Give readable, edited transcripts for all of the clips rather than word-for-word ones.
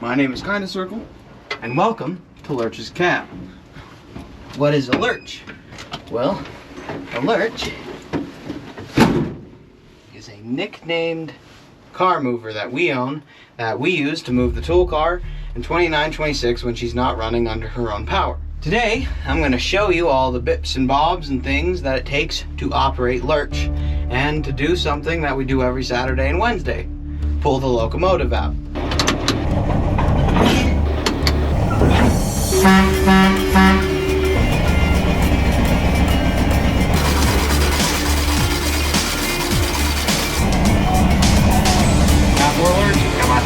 My name is Kinda Circle, and welcome to Lurch's Cab. What is a lurch? Well, a lurch is a nicknamed car mover that we own, that we use to move the tool car in 2926 when she's not running under her own power. Today, I'm going to show you all the bips and bobs and things that it takes to operate Lurch, and to do something that we do every Saturday and Wednesday: pull the locomotive out. Got more Lurch? Come on.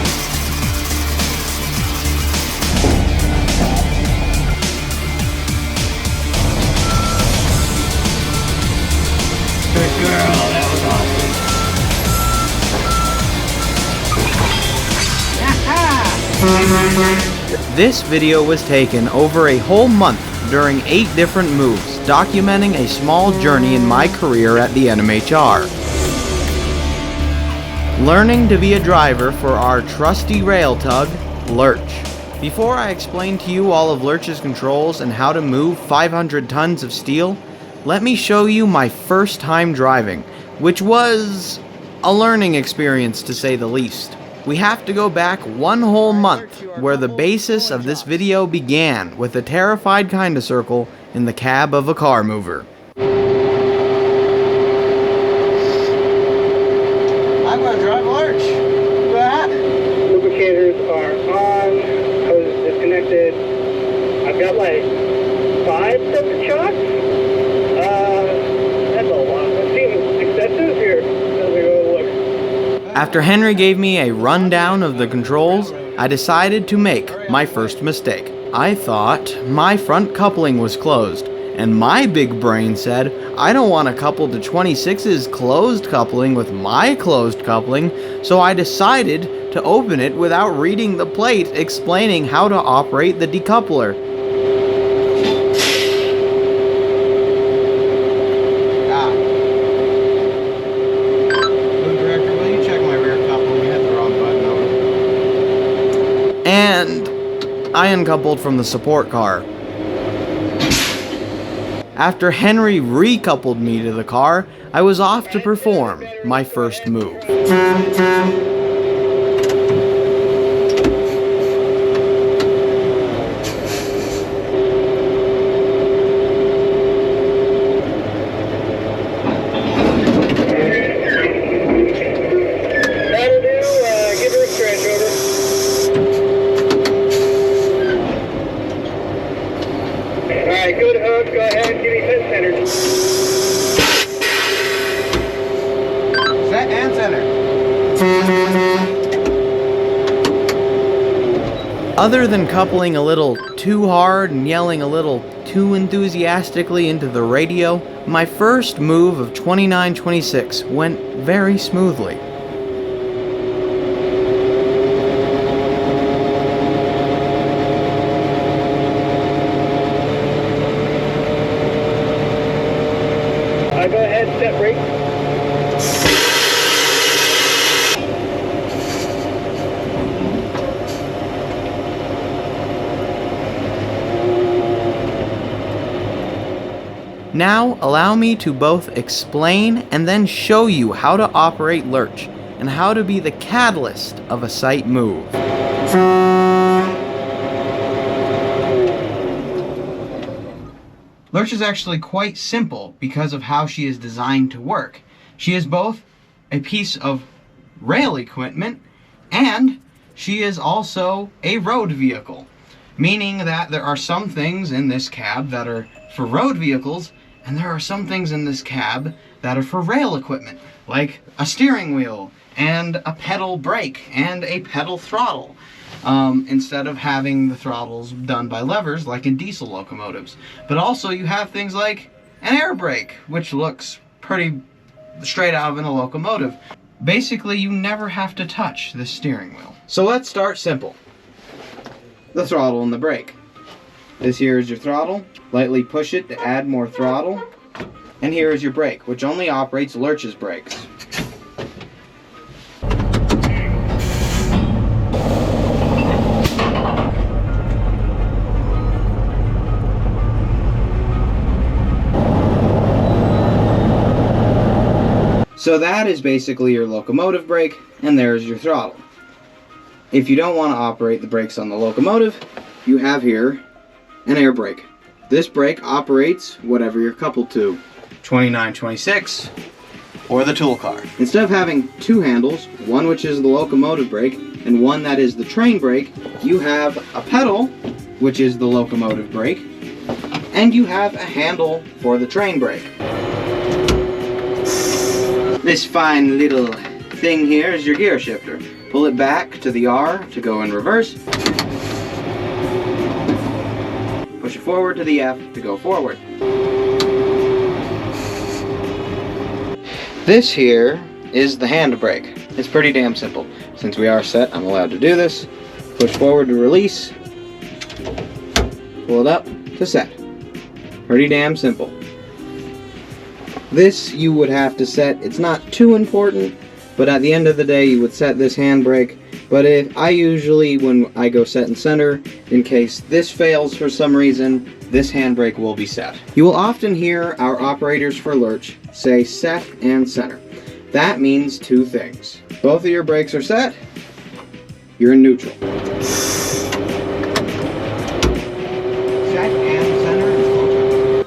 Good girl, that was awesome. This video was taken over a whole month during 8 different moves, documenting a small journey in my career at the NMHR. Learning to be a driver for our trusty rail tug, Lurch. Before I explain to you all of Lurch's controls and how to move 500 tons of steel, let me show you my first time driving, which was a learning experience to say the least. We have to go back 1 whole month, where the basis of this video began with a terrified Kinda Circle in the cab of a car mover. I'm gonna drive Lurch. Go ahead. Lubricators are on, hose is disconnected. I've got like 5 sets of shocks. That's a lot. That seems excessive here. Let me go look. After Henry gave me a rundown of the controls, I decided to make my first mistake. I thought my front coupling was closed, and my big brain said, I don't want to couple to 26's closed coupling with my closed coupling, so I decided to open it without reading the plate explaining how to operate the decoupler. And I uncoupled from the support car. After Henry recoupled me to the car, I was off to perform my first move. Good hook, go ahead, give me 10 centers. Set and center. Other than coupling a little too hard and yelling a little too enthusiastically into the radio, my first move of 2926 went very smoothly. Go ahead, step brake. Now, allow me to both explain and then show you how to operate Lurch and how to be the catalyst of a sight move. Lurch is actually quite simple because of how she is designed to work. She is both a piece of rail equipment and she is also a road vehicle, meaning that there are some things in this cab that are for road vehicles and there are some things in this cab that are for rail equipment, like a steering wheel and a pedal brake and a pedal throttle. Instead of having the throttles done by levers like in diesel locomotives. But also you have things like an air brake, which looks pretty straight out of a locomotive. Basically, you never have to touch the steering wheel. So let's start simple. The throttle and the brake. This here is your throttle. Lightly push it to add more throttle. And here is your brake, which only operates Lurch's brakes. So that is basically your locomotive brake, and there's your throttle. If you don't want to operate the brakes on the locomotive, you have here an air brake. This brake operates whatever you're coupled to, 2926 or the tool car. Instead of having two handles, one which is the locomotive brake and one that is the train brake, you have a pedal, which is the locomotive brake, and you have a handle for the train brake. This fine little thing here is your gear shifter. Pull it back to the R to go in reverse. Push it forward to the F to go forward. This here is the handbrake. It's pretty damn simple. Since we are set, I'm allowed to do this. Push forward to release. Pull it up to set. Pretty damn simple. This you would have to set. It's not too important, but at the end of the day you would set this handbrake. But I usually, when I go set and center, in case this fails for some reason, this handbrake will be set. You will often hear our operators for Lurch say set and center. That means two things. Both of your brakes are set, you're in neutral. Set and center.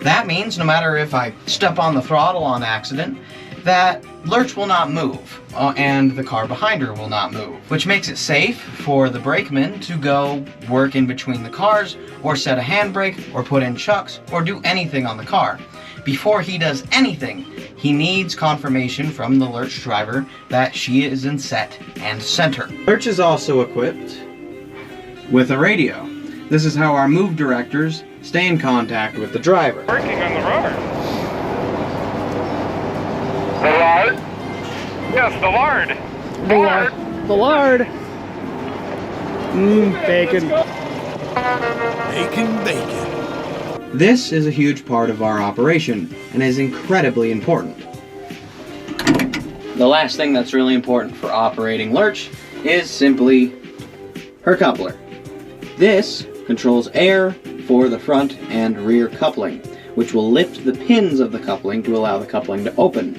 That means no matter if I step on the throttle on accident, that Lurch will not move, and the car behind her will not move, which makes it safe for the brakeman to go work in between the cars, or set a handbrake, or put in chucks, or do anything on the car. Before he does anything, he needs confirmation from the Lurch driver that she is in set and center. Lurch is also equipped with a radio. This is how our move directors stay in contact with the driver. Working on the road. The lard? Yes, the lard. The lard. The lard. Bacon. Bacon. This is a huge part of our operation and is incredibly important. The last thing that's really important for operating Lurch is simply her coupler. This controls air for the front and rear coupling, which will lift the pins of the coupling to allow the coupling to open,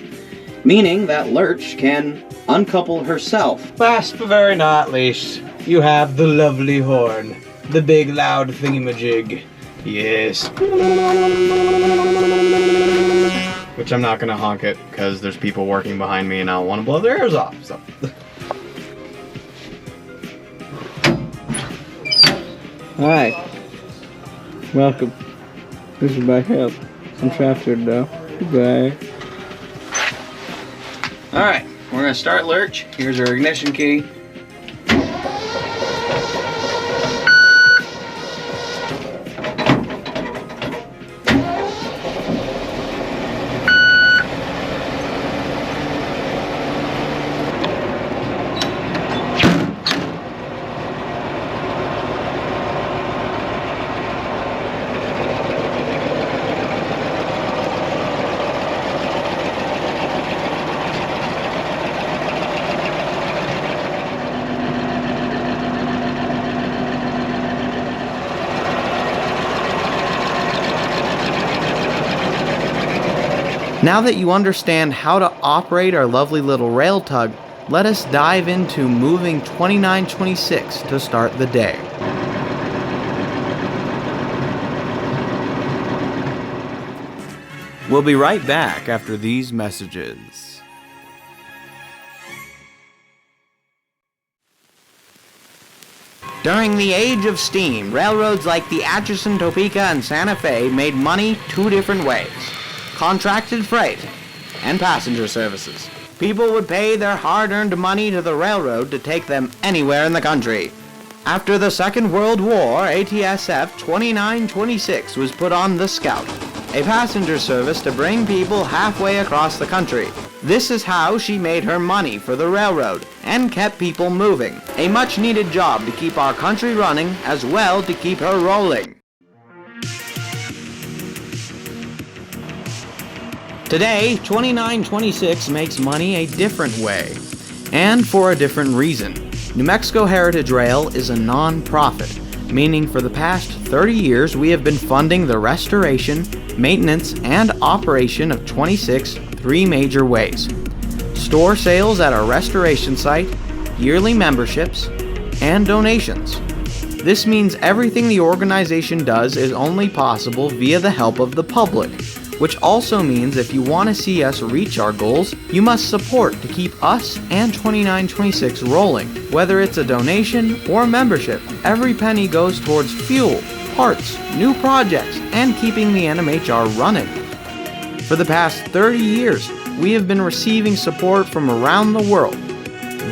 meaning that Lurch can uncouple herself. Last but very not least, you have the lovely horn, the big loud thingamajig. Yes. Which I'm not gonna honk it because there's people working behind me and I don't want to blow their ears off. So. Hi. Welcome. This is my help. I'm trapped here now. Goodbye. Alright, we're gonna start Lurch. Here's our ignition key. Now that you understand how to operate our lovely little rail tug, let us dive into moving 2926 to start the day. We'll be right back after these messages. During the age of steam, railroads like the Atchison, Topeka, and Santa Fe made money two different ways: contracted freight and passenger services. People would pay their hard-earned money to the railroad to take them anywhere in the country. After the Second World War, ATSF 2926 was put on the Scout, a passenger service to bring people halfway across the country. This is how she made her money for the railroad and kept people moving. A much-needed job to keep our country running, as well to keep her rolling. Today, 2926 makes money a different way, and for a different reason. New Mexico Heritage Rail is a non-profit, meaning for the past 30 years we have been funding the restoration, maintenance, and operation of 26 three major ways. store sales at our restoration site, yearly memberships, and donations. This means everything the organization does is only possible via the help of the public, which also means if you want to see us reach our goals, you must support to keep us and 2926 rolling. Whether it's a donation or membership, every penny goes towards fuel, parts, new projects, and keeping the NMHR running. For the past 30 years, we have been receiving support from around the world.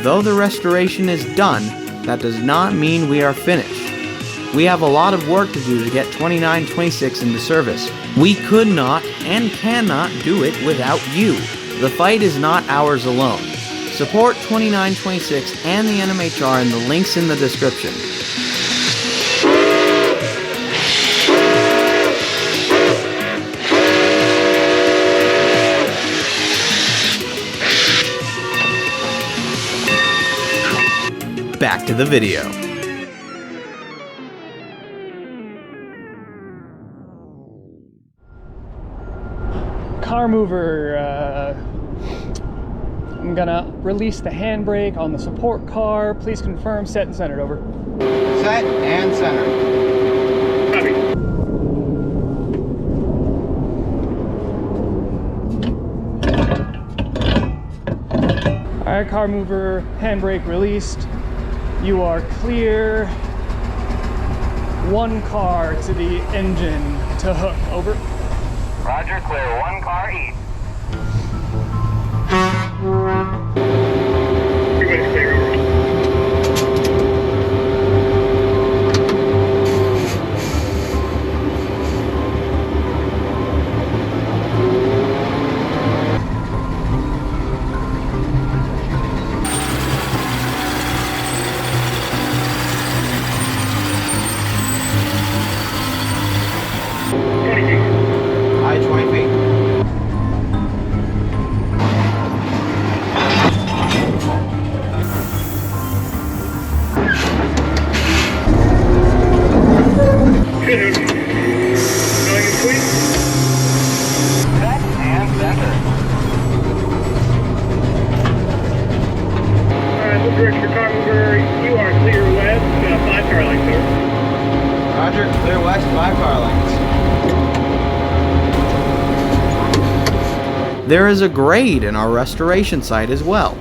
Though the restoration is done, that does not mean we are finished. We have a lot of work to do to get 2926 into service. We could not and cannot do it without you. The fight is not ours alone. Support 2926 and the NMHR in the links in the description. Back to the video. Car mover, I'm gonna release the handbrake on the support car. Please confirm, set and centered, over. Set and centered. Copy. Alright, car mover, handbrake released. You are clear. One car to the engine to hook, over. Roger, clear. One car east. Everybody's clear, over. I 20 feet. Going in between. Set and center. Alright, look direct your car mover. You are clear west, 5 car lengths, over. Roger, clear west, 5 car lengths. There is a grade in our restoration site as well.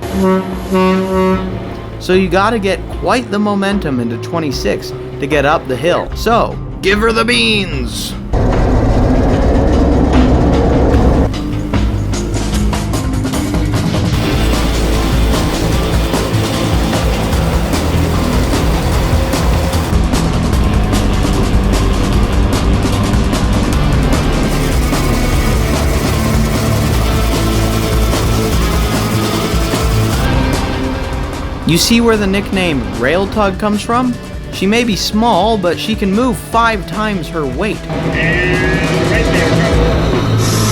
So you gotta get quite the momentum into 26 to get up the hill. So, give her the beans! You see where the nickname Rail Tug comes from? She may be small, but she can move 5 times her weight. And right there,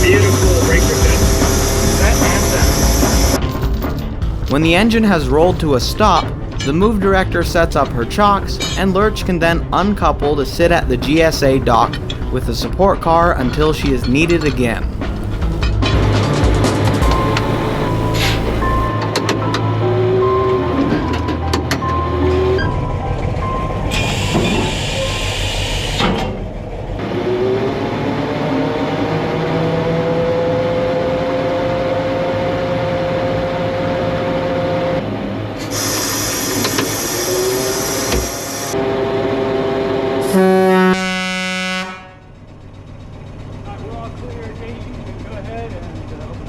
beautiful brake set. When the engine has rolled to a stop, the move director sets up her chocks, and Lurch can then uncouple to sit at the GSA dock with the support car until she is needed again. We're all clear, Katie. You can go ahead and open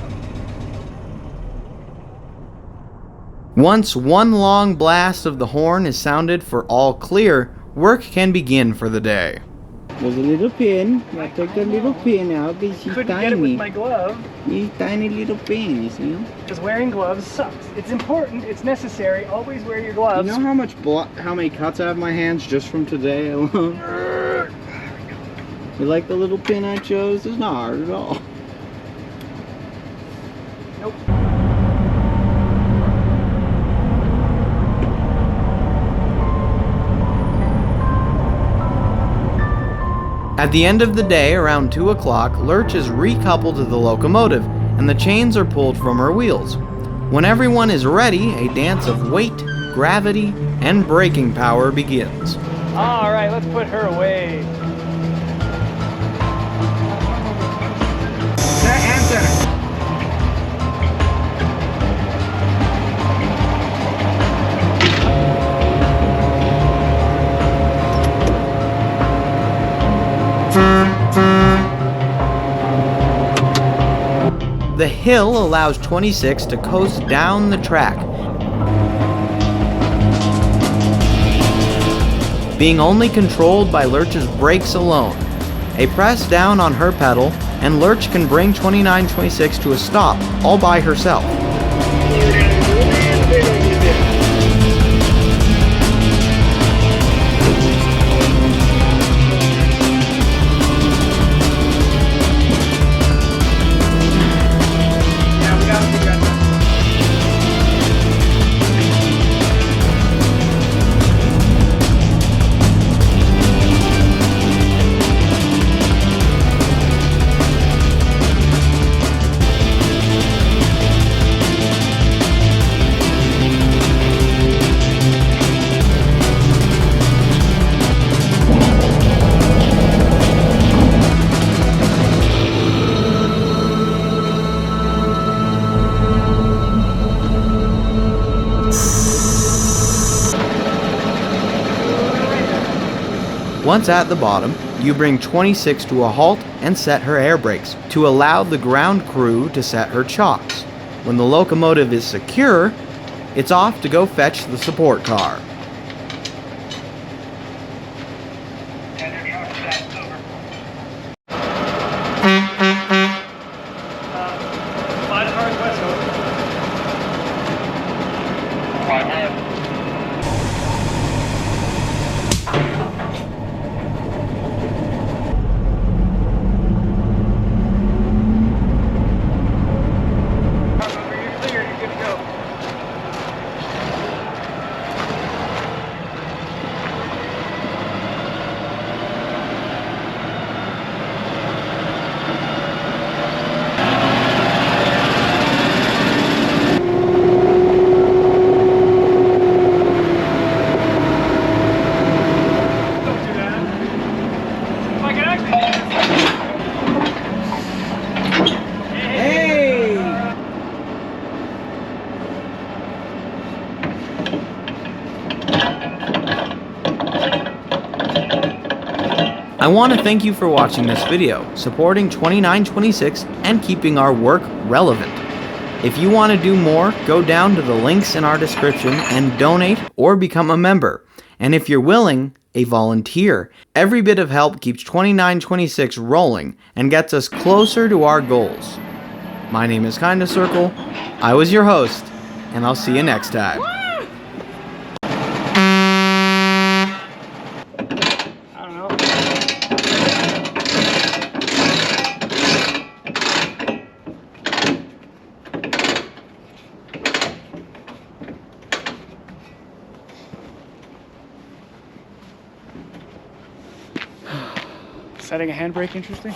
up. Once one long blast of the horn is sounded for all clear, work can begin for the day. There's a little pin. I took the little pin out because she's Couldn't tiny. get it with my glove These tiny little pin, you see? because wearing gloves sucks. It's important, it's necessary. Always wear your gloves. You know how many cuts I have on my hands just from today alone? You like the little pin I chose? It's not hard at all. Nope. At the end of the day, around 2 o'clock, Lurch is recoupled to the locomotive, and the chains are pulled from her wheels. When everyone is ready, a dance of weight, gravity, and braking power begins. All right, let's put her away. Set and center. The hill allows 26 to coast down the track, being only controlled by Lurch's brakes alone. A press down on her pedal, and Lurch can bring 2926 to a stop all by herself. Once at the bottom, you bring 26 to a halt and set her air brakes to allow the ground crew to set her chocks. When the locomotive is secure, it's off to go fetch the support car. I want to thank you for watching this video, supporting 2926 and keeping our work relevant. If you want to do more, go down to the links in our description and donate or become a member. And if you're willing, a volunteer. Every bit of help keeps 2926 rolling and gets us closer to our goals. My name is Kinda Circle. I was your host, and I'll see you next time. Setting a handbrake interesting?